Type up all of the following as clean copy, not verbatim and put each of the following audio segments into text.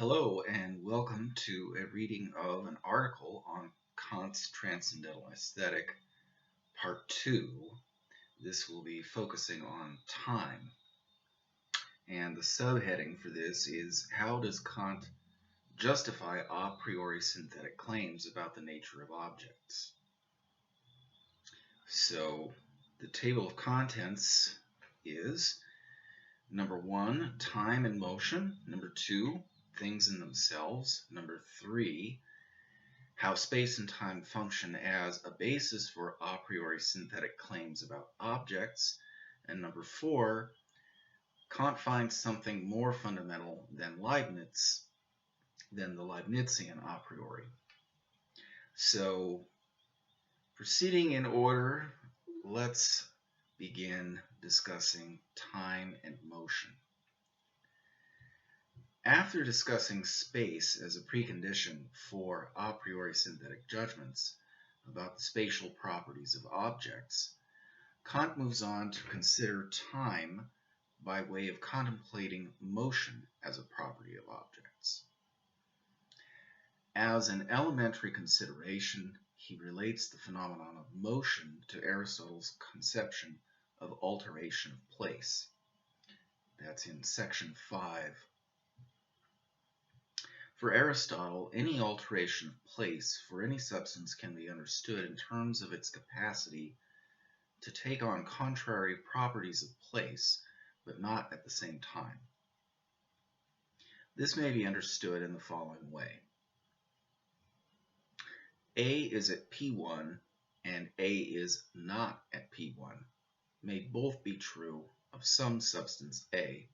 Hello, and welcome to a reading of an article on Kant's Transcendental Aesthetic, Part 2. This will be focusing on time. And the subheading for this is How does Kant justify a priori synthetic claims about the nature of objects? So, the table of contents is number 1, time and motion. Number 2, things in themselves. Number 3, how space and time function as a basis for a priori synthetic claims about objects. And number 4, Kant finds something more fundamental than the Leibnizian a priori. So, proceeding in order, let's begin discussing time and motion. After discussing space as a precondition for a priori synthetic judgments about the spatial properties of objects, Kant moves on to consider time by way of contemplating motion as a property of objects. As an elementary consideration, he relates the phenomenon of motion to Aristotle's conception of alteration of place. That's in section 5. For Aristotle, any alteration of place for any substance can be understood in terms of its capacity to take on contrary properties of place, but not at the same time. This may be understood in the following way. A is at P1 and A is not at P1 may both be true of some substance A,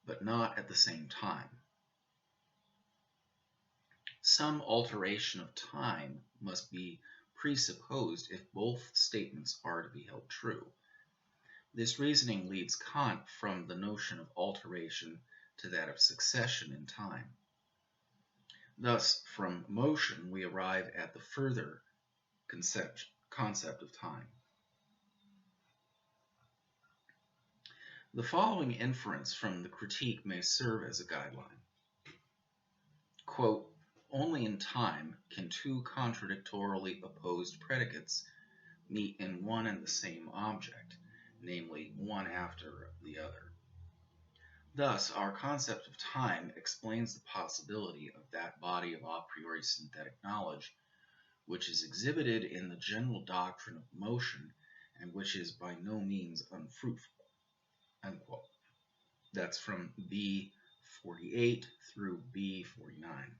but not at the same time. Some alteration of time must be presupposed if both statements are to be held true. This reasoning leads Kant from the notion of alteration to that of succession in time. Thus, from motion, we arrive at the further concept of time. The following inference from the critique may serve as a guideline. Quote, only in time can two contradictorily opposed predicates meet in one and the same object, namely one after the other. Thus, our concept of time explains the possibility of that body of a priori synthetic knowledge which is exhibited in the general doctrine of motion and which is by no means unfruitful. Unquote. That's from B48 through B49.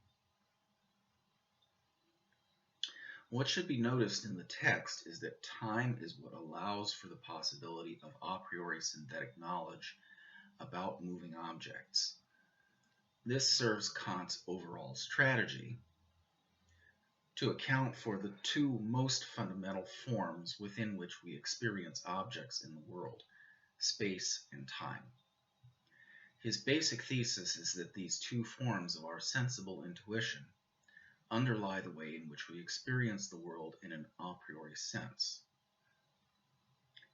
What should be noticed in the text is that time is what allows for the possibility of a priori synthetic knowledge about moving objects. This serves Kant's overall strategy to account for the two most fundamental forms within which we experience objects in the world, space and time. His basic thesis is that these two forms of our sensible intuition underlie the way in which we experience the world in an a priori sense.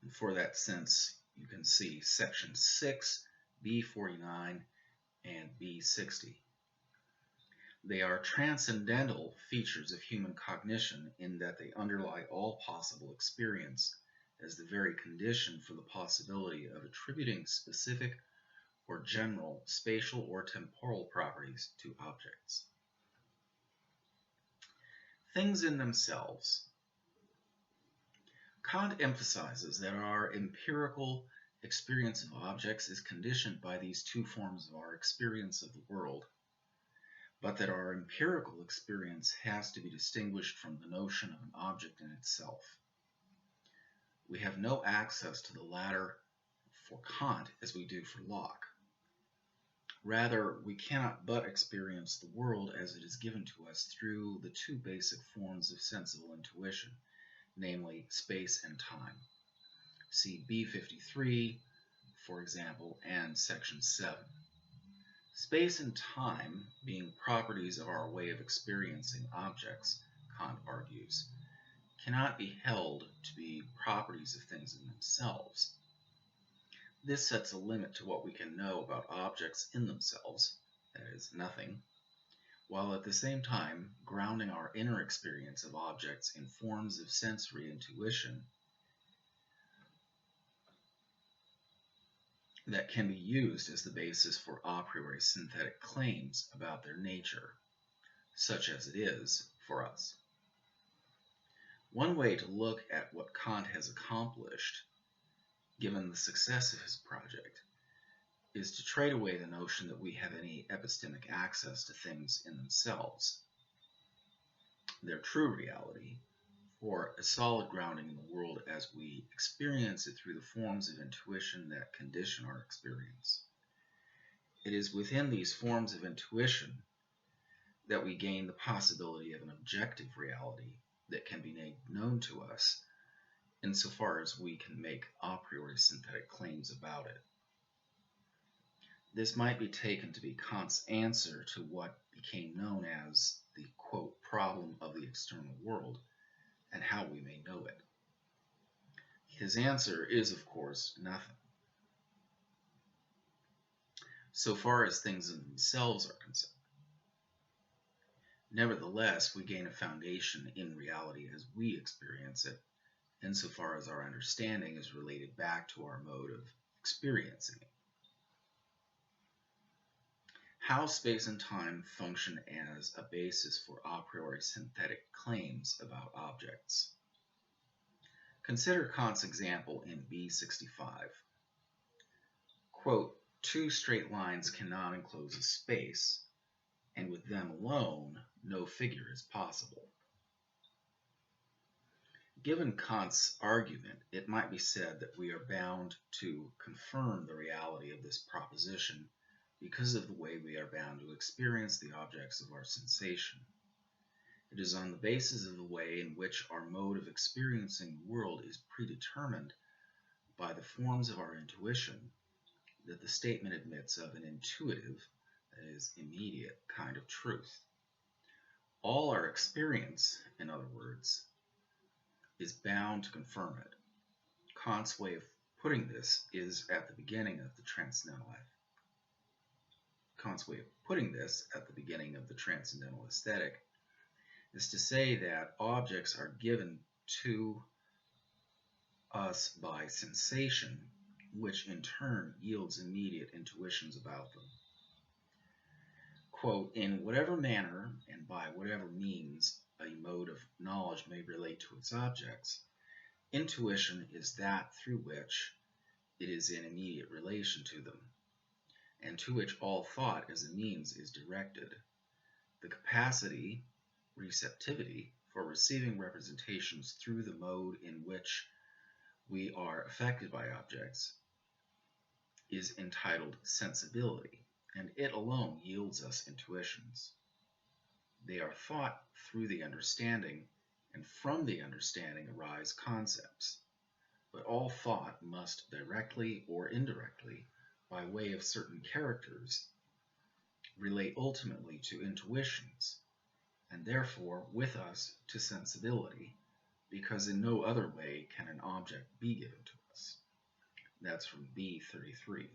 And for that sense, you can see section 6, B49, and B60. They are transcendental features of human cognition in that they underlie all possible experience as the very condition for the possibility of attributing specific or general spatial or temporal properties to objects. Things in themselves. Kant emphasizes that our empirical experience of objects is conditioned by these two forms of our experience of the world, but that our empirical experience has to be distinguished from the notion of an object in itself. We have no access to the latter for Kant as we do for Locke. Rather, we cannot but experience the world as it is given to us through the two basic forms of sensible intuition, namely space and time. See B53, for example, and section 7. Space and time, being properties of our way of experiencing objects, Kant argues, cannot be held to be properties of things in themselves. This sets a limit to what we can know about objects in themselves, that is, nothing, while at the same time grounding our inner experience of objects in forms of sensory intuition that can be used as the basis for a priori synthetic claims about their nature, such as it is for us. One way to look at what Kant has accomplished, given the success of his project, is to trade away the notion that we have any epistemic access to things in themselves, their true reality, for a solid grounding in the world as we experience it through the forms of intuition that condition our experience. It is within these forms of intuition that we gain the possibility of an objective reality that can be made known to us insofar as we can make a priori synthetic claims about it. This might be taken to be Kant's answer to what became known as the, quote, problem of the external world and how we may know it. His answer is, of course, nothing. So far as things in themselves are concerned. Nevertheless, we gain a foundation in reality as we experience it, insofar as our understanding is related back to our mode of experiencing it. How space and time function as a basis for a priori synthetic claims about objects. Consider Kant's example in B65. Quote, two straight lines cannot enclose a space, and with them alone, no figure is possible. Given Kant's argument, it might be said that we are bound to confirm the reality of this proposition because of the way we are bound to experience the objects of our sensation. It is on the basis of the way in which our mode of experiencing the world is predetermined by the forms of our intuition that the statement admits of an intuitive, that is, immediate kind of truth. All our experience, in other words, is bound to confirm it. Kant's way of putting this is at the beginning of the Transcendental Aesthetic is to say that objects are given to us by sensation, which in turn yields immediate intuitions about them. Quote, in whatever manner and by whatever means a mode of knowledge may relate to its objects, intuition is that through which it is in immediate relation to them, and to which all thought as a means is directed. The capacity, receptivity, for receiving representations through the mode in which we are affected by objects is entitled sensibility, and it alone yields us intuitions. They are thought through the understanding, and from the understanding arise concepts. But all thought must directly or indirectly, by way of certain characters, relate ultimately to intuitions, and therefore with us to sensibility, because in no other way can an object be given to us. That's from B33.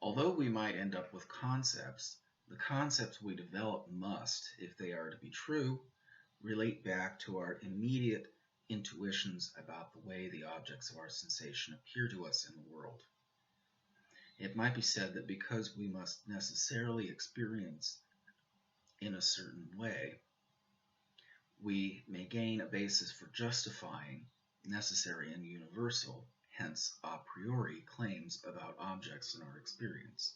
Although we might end up with concepts, the concepts we develop must, if they are to be true, relate back to our immediate intuitions about the way the objects of our sensation appear to us in the world. It might be said that because we must necessarily experience in a certain way, we may gain a basis for justifying necessary and universal, hence a priori, claims about objects in our experience.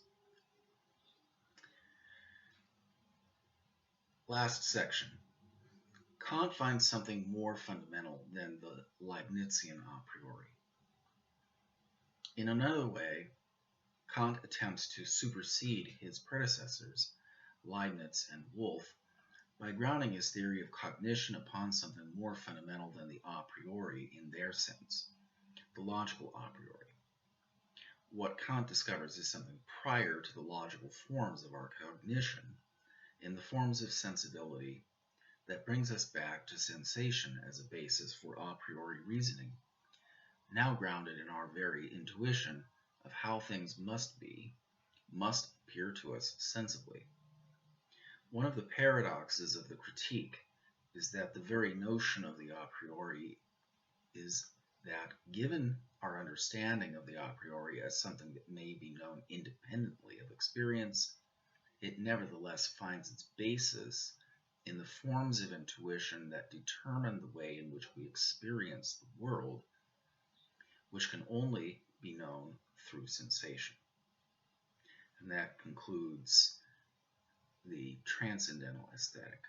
Last section. Kant finds something more fundamental than the Leibnizian a priori. In another way, Kant attempts to supersede his predecessors, Leibniz and Wolff, by grounding his theory of cognition upon something more fundamental than the a priori in their sense, the logical a priori. What Kant discovers is something prior to the logical forms of our cognition, in the forms of sensibility, that brings us back to sensation as a basis for a priori reasoning, now grounded in our very intuition of how things must be, must appear to us sensibly. One of the paradoxes of the critique is that the very notion of the a priori is that, given our understanding of the a priori as something that may be known independently of experience, it nevertheless finds its basis in the forms of intuition that determine the way in which we experience the world, which can only be known through sensation. And that concludes the Transcendental Aesthetic.